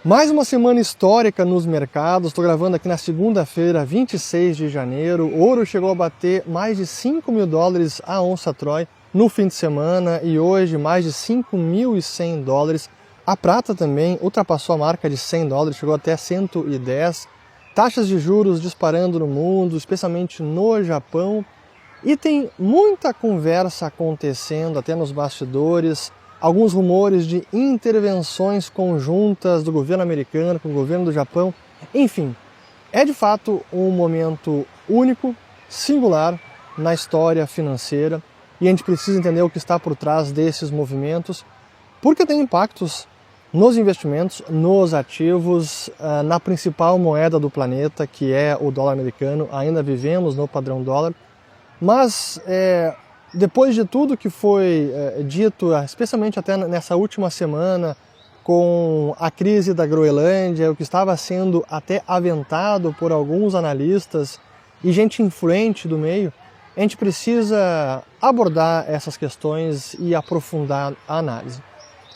Mais uma semana histórica nos mercados. Estou gravando aqui na segunda-feira, 26 de janeiro. O ouro chegou a bater mais de $5.000 a onça Troy no fim de semana e hoje mais de $5.100. A prata também ultrapassou a marca de $100, chegou até 110. Taxas de juros disparando no mundo, especialmente no Japão. E tem muita conversa acontecendo até nos bastidores. Alguns rumores de intervenções conjuntas do governo americano com o governo do Japão. Enfim, é de fato um momento único, singular na história financeira e a gente precisa entender o que está por trás desses movimentos, porque tem impactos nos investimentos, nos ativos, na principal moeda do planeta, que é o dólar americano. Ainda vivemos no padrão dólar, mas depois de tudo que foi dito, especialmente até nessa última semana, com a crise da Groenlândia, o que estava sendo até aventado por alguns analistas e gente influente do meio, a gente precisa abordar essas questões e aprofundar a análise.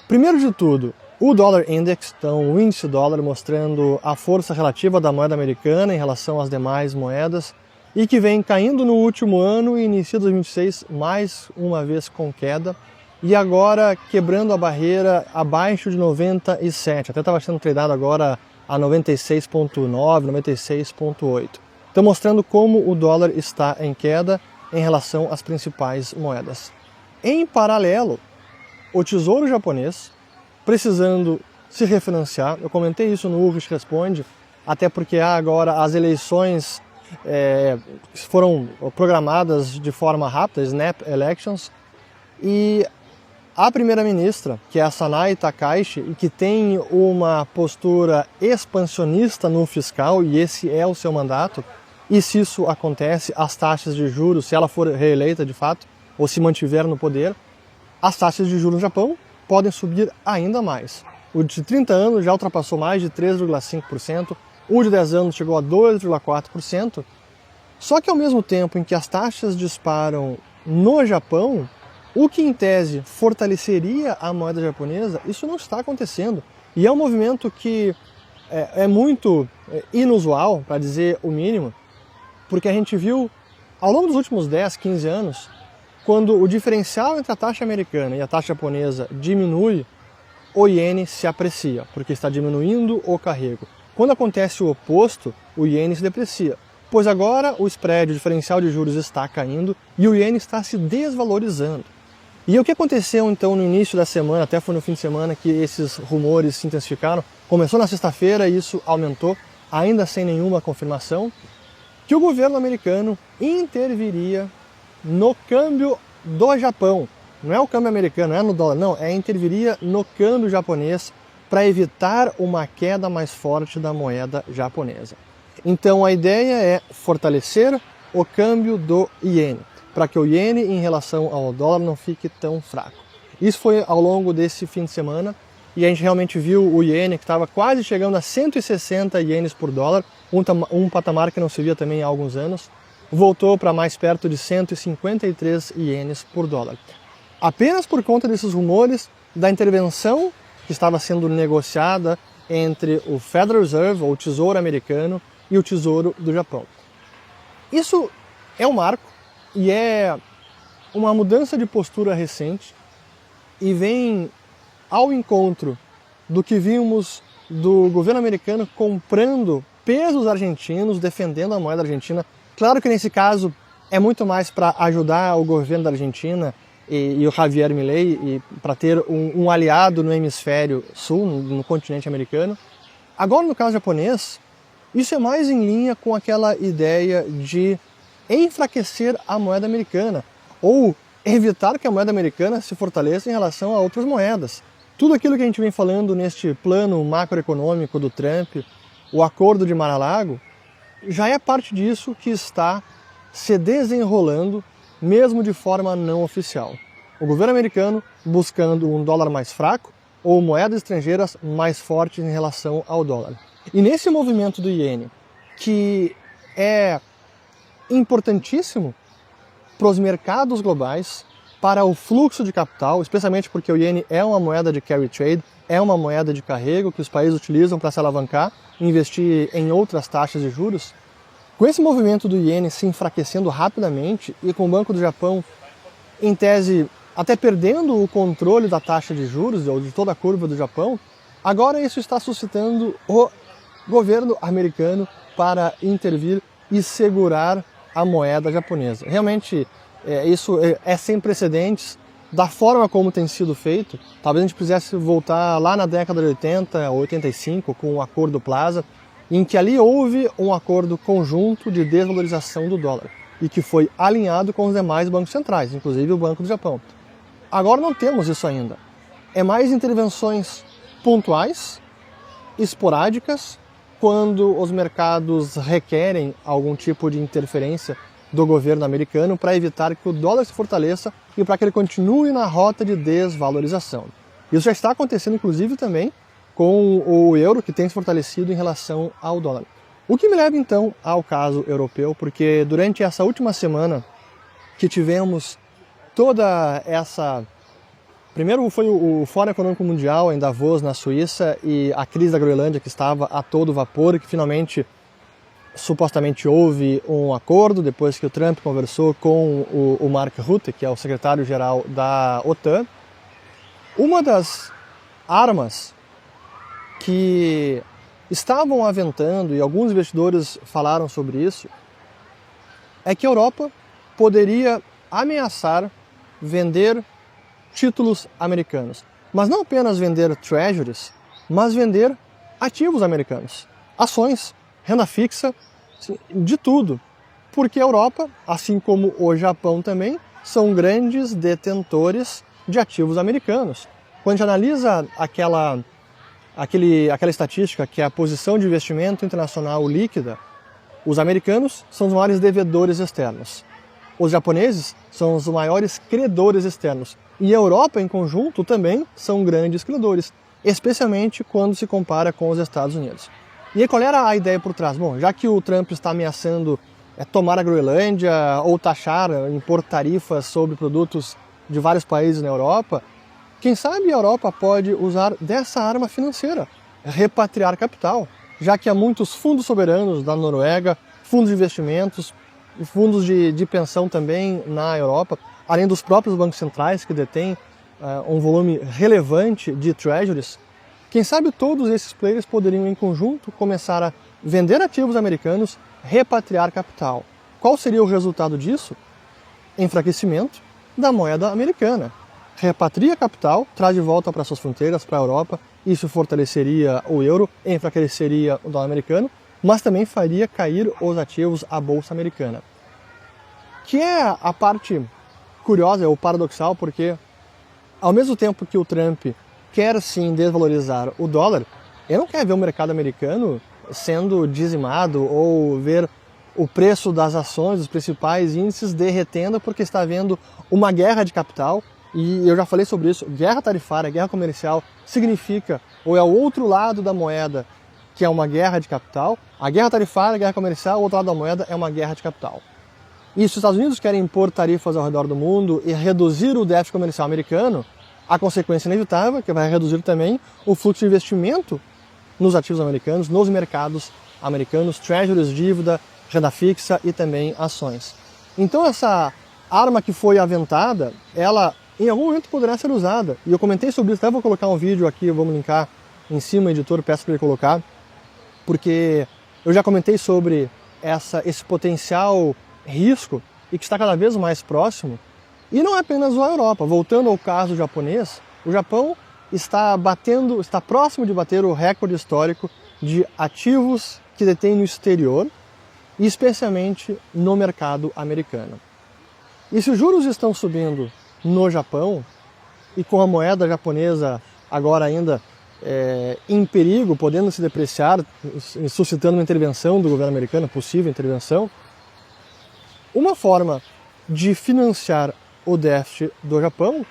Primeiro de tudo, o Dollar Index, então o índice dólar mostrando a força relativa da moeda americana em relação às demais moedas, e que vem caindo no último ano e inicia 2026 mais uma vez com queda e agora quebrando a barreira abaixo de 97, até estava sendo tradado agora a 96,9, 96,8. Então mostrando como o dólar está em queda em relação às principais moedas. Em paralelo, o Tesouro japonês precisando se refinanciar, eu comentei isso no Urich Responde, até porque há agora as eleições foram programadas de forma rápida, snap elections, e a primeira-ministra, que é a Sanae Takaichi, e que tem uma postura expansionista no fiscal, e esse é o seu mandato, e se isso acontece, as taxas de juros, se ela for reeleita de fato, ou se mantiver no poder, as taxas de juros no Japão podem subir ainda mais. O de 30 anos já ultrapassou mais de 3,5%, o de 10 anos chegou a 2,4%, só que ao mesmo tempo em que as taxas disparam no Japão, o que em tese fortaleceria a moeda japonesa, isso não está acontecendo. E é um movimento que é muito inusual, para dizer o mínimo, porque a gente viu ao longo dos últimos 10, 15 anos, quando o diferencial entre a taxa americana e a taxa japonesa diminui, o iene se aprecia, porque está diminuindo o carrego. Quando acontece o oposto, o iene se deprecia, pois agora o spread, o diferencial de juros está caindo e o iene está se desvalorizando. E o que aconteceu então no início da semana, até foi no fim de semana que esses rumores se intensificaram, começou na sexta-feira e isso aumentou, ainda sem nenhuma confirmação, que o governo americano interviria no câmbio do Japão. Não é o câmbio americano, não é no dólar, não, interviria no câmbio japonês para evitar uma queda mais forte da moeda japonesa. Então a ideia é fortalecer o câmbio do iene, para que o iene em relação ao dólar não fique tão fraco. Isso foi ao longo desse fim de semana e a gente realmente viu o iene que estava quase chegando a 160 ienes por dólar, um patamar que não se via também há alguns anos, voltou para mais perto de 153 ienes por dólar. Apenas por conta desses rumores da intervenção que estava sendo negociada entre o Federal Reserve, ou o Tesouro americano, e o Tesouro do Japão. Isso é um marco e é uma mudança de postura recente e vem ao encontro do que vimos do governo americano comprando pesos argentinos, defendendo a moeda argentina. Claro que nesse caso é muito mais para ajudar o governo da Argentina e o Javier Milei, e para ter um aliado no hemisfério sul, no continente americano. Agora, no caso japonês, isso é mais em linha com aquela ideia de enfraquecer a moeda americana, ou evitar que a moeda americana se fortaleça em relação a outras moedas. Tudo aquilo que a gente vem falando neste plano macroeconômico do Trump, o acordo de Mar-a-Lago, já é parte disso que está se desenrolando, mesmo de forma não oficial. O governo americano buscando um dólar mais fraco ou moedas estrangeiras mais fortes em relação ao dólar. E nesse movimento do iene, que é importantíssimo para os mercados globais, para o fluxo de capital, especialmente porque o iene é uma moeda de carry trade, é uma moeda de carrego que os países utilizam para se alavancar e investir em outras taxas de juros. Com esse movimento do iene se enfraquecendo rapidamente e com o Banco do Japão, em tese, até perdendo o controle da taxa de juros ou de toda a curva do Japão, agora isso está suscitando o governo americano para intervir e segurar a moeda japonesa. Realmente, isso é sem precedentes da forma como tem sido feito. Talvez a gente quisesse voltar lá na década de 80 ou 85 com o Acordo Plaza, em que ali houve um acordo conjunto de desvalorização do dólar e que foi alinhado com os demais bancos centrais, inclusive o Banco do Japão. Agora não temos isso ainda. É mais intervenções pontuais, esporádicas, quando os mercados requerem algum tipo de interferência do governo americano para evitar que o dólar se fortaleça e para que ele continue na rota de desvalorização. Isso já está acontecendo, inclusive, também com o euro, que tem se fortalecido em relação ao dólar. O que me leva, então, ao caso europeu, porque durante essa última semana que tivemos toda essa... Primeiro foi o Fórum Econômico Mundial em Davos, na Suíça, e a crise da Groenlândia, que estava a todo vapor e que finalmente, supostamente, houve um acordo depois que o Trump conversou com o Mark Rutte, que é o secretário-geral da OTAN. Uma das armas que estavam aventando, e alguns investidores falaram sobre isso, é que a Europa poderia ameaçar vender títulos americanos. Mas não apenas vender treasuries, mas vender ativos americanos. Ações, renda fixa, de tudo. Porque a Europa, assim como o Japão também, são grandes detentores de ativos americanos. Quando a gente analisa aquela estatística que é a posição de investimento internacional líquida, os americanos são os maiores devedores externos. Os japoneses são os maiores credores externos. E a Europa, em conjunto, também são grandes credores, especialmente quando se compara com os Estados Unidos. E aí, qual era a ideia por trás? Bom, já que o Trump está ameaçando tomar a Groenlândia ou taxar, impor tarifas sobre produtos de vários países na Europa, quem sabe a Europa pode usar dessa arma financeira, repatriar capital, já que há muitos fundos soberanos da Noruega, fundos de investimentos, fundos de pensão também na Europa, além dos próprios bancos centrais que detêm um volume relevante de treasuries. Quem sabe todos esses players poderiam em conjunto começar a vender ativos americanos, repatriar capital. Qual seria o resultado disso? Enfraquecimento da moeda americana. Repatria capital, traz de volta para suas fronteiras, para a Europa, isso fortaleceria o euro, enfraqueceria o dólar americano, mas também faria cair os ativos à bolsa americana. Que é a parte curiosa, ou paradoxal, porque ao mesmo tempo que o Trump quer sim desvalorizar o dólar, ele não quer ver o mercado americano sendo dizimado ou ver o preço das ações dos principais índices derretendo porque está havendo uma guerra de capital. E eu já falei sobre isso, guerra tarifária, guerra comercial, significa, ou é o outro lado da moeda que é uma guerra de capital, a guerra tarifária, a guerra comercial, o outro lado da moeda é uma guerra de capital. E se os Estados Unidos querem impor tarifas ao redor do mundo e reduzir o déficit comercial americano, a consequência inevitável é que vai reduzir também o fluxo de investimento nos ativos americanos, nos mercados americanos, treasuries, dívida, renda fixa e também ações. Então essa arma que foi aventada, ela em algum momento poderá ser usada. E eu comentei sobre isso, até vou colocar um vídeo aqui, vamos linkar em cima, editor, peço para ele colocar, porque eu já comentei sobre esse potencial risco e que está cada vez mais próximo. E não é apenas a Europa. Voltando ao caso japonês, o Japão está próximo de bater o recorde histórico de ativos que detém no exterior, e especialmente no mercado americano. E se os juros estão subindo no Japão, e com a moeda japonesa agora ainda em perigo, podendo se depreciar, suscitando uma intervenção do governo americano, possível intervenção, uma forma de financiar o déficit do Japão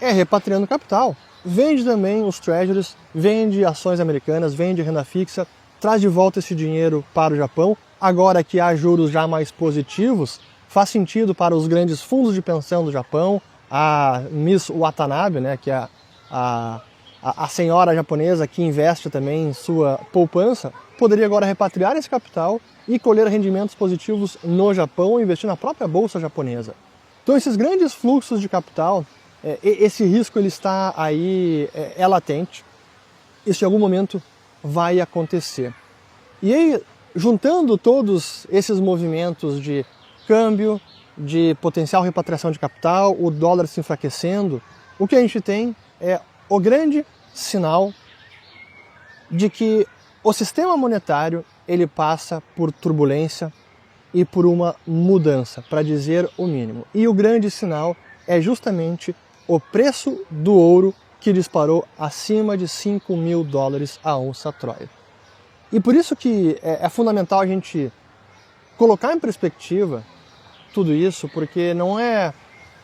é repatriando capital. Vende também os treasuries, vende ações americanas, vende renda fixa, traz de volta esse dinheiro para o Japão. Agora que há juros já mais positivos, faz sentido para os grandes fundos de pensão do Japão, a Miss Watanabe, né, que é a a senhora japonesa que investe também em sua poupança poderia agora repatriar esse capital e colher rendimentos positivos no Japão ou investir na própria bolsa japonesa. Então esses grandes fluxos de capital, esse risco ele está aí, é latente. Isso em algum momento vai acontecer. E aí, juntando todos esses movimentos de câmbio, de potencial repatriação de capital, o dólar se enfraquecendo, o que a gente tem é o grande sinal de que o sistema monetário ele passa por turbulência e por uma mudança, para dizer o mínimo. E o grande sinal é justamente o preço do ouro que disparou acima de 5 mil dólares a onça Troy. E por isso que é fundamental a gente colocar em perspectiva tudo isso, porque não é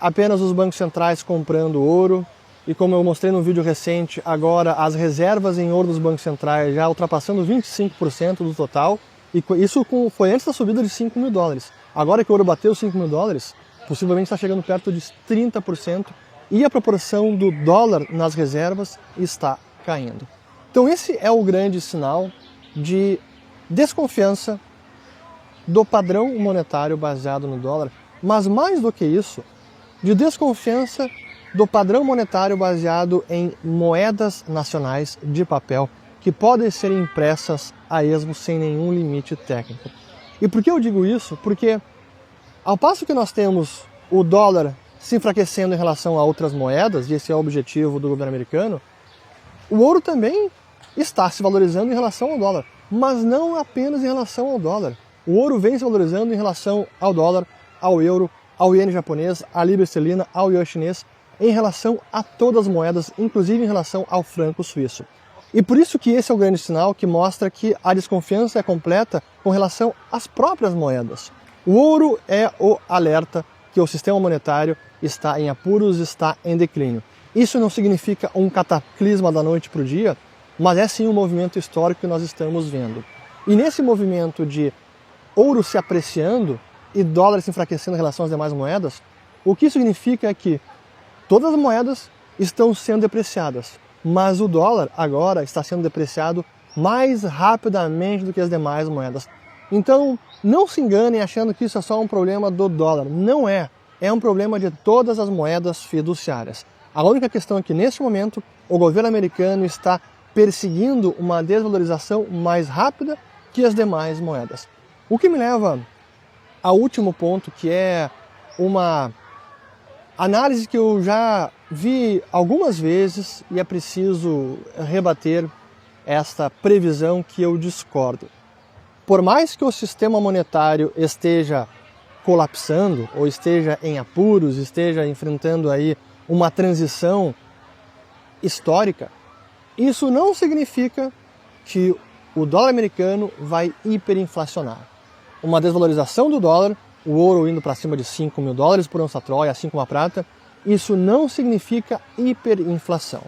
apenas os bancos centrais comprando ouro, e como eu mostrei no vídeo recente, agora as reservas em ouro dos bancos centrais já ultrapassando 25% do total, e isso foi antes da subida de 5 mil dólares. Agora que o ouro bateu 5 mil dólares, possivelmente está chegando perto de 30%, e a proporção do dólar nas reservas está caindo. Então esse é o grande sinal de desconfiança do padrão monetário baseado no dólar, mas mais do que isso, de desconfiança do padrão monetário baseado em moedas nacionais de papel que podem ser impressas a esmo sem nenhum limite técnico. E por que eu digo isso? Porque ao passo que nós temos o dólar se enfraquecendo em relação a outras moedas, e esse é o objetivo do governo americano, o ouro também está se valorizando em relação ao dólar, mas não apenas em relação ao dólar. O ouro vem se valorizando em relação ao dólar, ao euro, ao iene japonês, à libra esterlina, ao yuan chinês, em relação a todas as moedas, inclusive em relação ao franco suíço. E por isso que esse é o grande sinal que mostra que a desconfiança é completa com relação às próprias moedas. O ouro é o alerta que o sistema monetário está em apuros, está em declínio. Isso não significa um cataclisma da noite para o dia, mas é sim um movimento histórico que nós estamos vendo. E nesse movimento de ouro se apreciando e dólar se enfraquecendo em relação às demais moedas, o que significa é que todas as moedas estão sendo depreciadas, mas o dólar agora está sendo depreciado mais rapidamente do que as demais moedas. Então, não se enganem achando que isso é só um problema do dólar. Não é. É um problema de todas as moedas fiduciárias. A única questão é que, neste momento, o governo americano está perseguindo uma desvalorização mais rápida que as demais moedas. O que me leva ao último ponto, que é uma análise que eu já vi algumas vezes e é preciso rebater esta previsão que eu discordo. Por mais que o sistema monetário esteja colapsando ou esteja em apuros, esteja enfrentando aí uma transição histórica, isso não significa que o dólar americano vai hiperinflacionar. Uma desvalorização do dólar, o ouro indo para cima de 5 mil dólares por onça Troy, assim como a prata, isso não significa hiperinflação.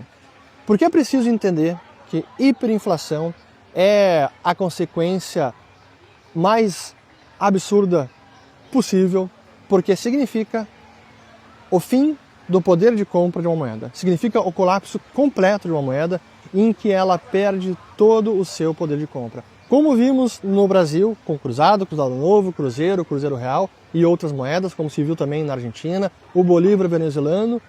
Porque é preciso entender que hiperinflação é a consequência mais absurda possível, porque significa o fim do poder de compra de uma moeda. Significa o colapso completo de uma moeda em que ela perde todo o seu poder de compra. Como vimos no Brasil, com Cruzado Novo, Cruzeiro Real e outras moedas, como se viu também na Argentina, o Bolívar venezuelano,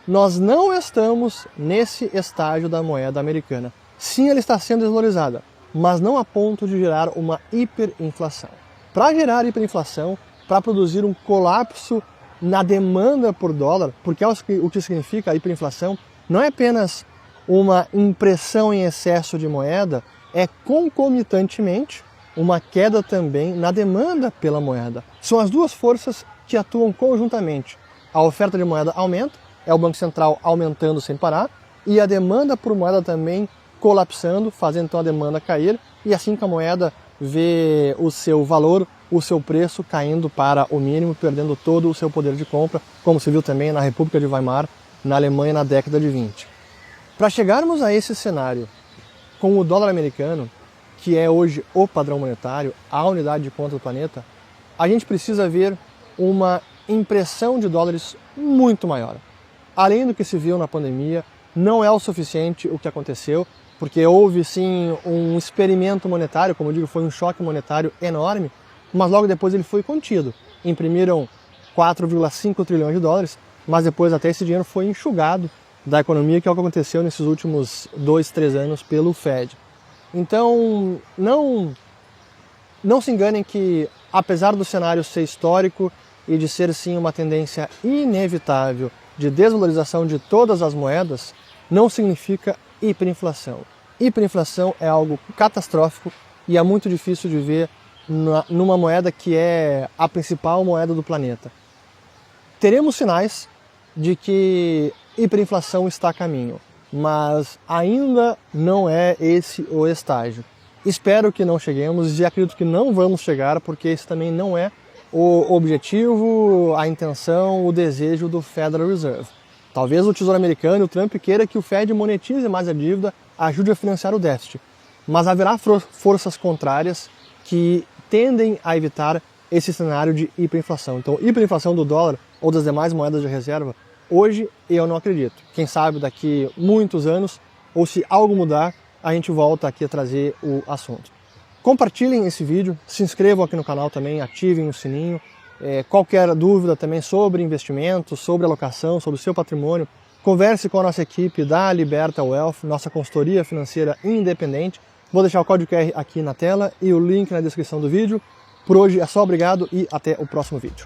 nós não estamos nesse estágio da moeda americana. Sim, ela está sendo desvalorizada, mas não a ponto de gerar uma hiperinflação. Para gerar hiperinflação, para produzir um colapso na demanda por dólar, porque o que significa a hiperinflação não é apenas uma impressão em excesso de moeda, é concomitantemente uma queda também na demanda pela moeda. São as duas forças que atuam conjuntamente. A oferta de moeda aumenta, é o Banco Central aumentando sem parar, e a demanda por moeda também colapsando, fazendo então a demanda cair, e assim que a moeda vê o seu valor, o seu preço caindo para o mínimo, perdendo todo o seu poder de compra, como se viu também na República de Weimar, na Alemanha, na década de 20. Para chegarmos a esse cenário, com o dólar americano, que é hoje o padrão monetário, a unidade de conta do planeta, a gente precisa ver uma impressão de dólares muito maior. Além do que se viu na pandemia, não é o suficiente o que aconteceu, porque houve sim um experimento monetário, como eu digo, foi um choque monetário enorme, mas logo depois ele foi contido. Imprimiram 4,5 trilhões de dólares, mas depois até esse dinheiro foi enxugado da economia, que é o que aconteceu nesses últimos 2, 3 anos pelo Fed. Então, não se enganem que, apesar do cenário ser histórico e de ser sim uma tendência inevitável de desvalorização de todas as moedas, não significa hiperinflação. Hiperinflação é algo catastrófico e é muito difícil de ver numa moeda que é a principal moeda do planeta. Teremos sinais de que hiperinflação está a caminho, mas ainda não é esse o estágio. Espero que não cheguemos e acredito que não vamos chegar, porque esse também não é o objetivo, a intenção, o desejo do Federal Reserve. Talvez o Tesouro Americano e o Trump queira que o Fed monetize mais a dívida, ajude a financiar o déficit, mas haverá forças contrárias que tendem a evitar esse cenário de hiperinflação. Então, hiperinflação do dólar ou das demais moedas de reserva, hoje eu não acredito. Quem sabe daqui muitos anos, ou se algo mudar, a gente volta aqui a trazer o assunto. Compartilhem esse vídeo, se inscrevam aqui no canal também, ativem o sininho. Qualquer dúvida também sobre investimento, sobre alocação, sobre o seu patrimônio, converse com a nossa equipe da Liberta Wealth, nossa consultoria financeira independente. Vou deixar o código QR aqui na tela e o link na descrição do vídeo. Por hoje é só, obrigado e até o próximo vídeo.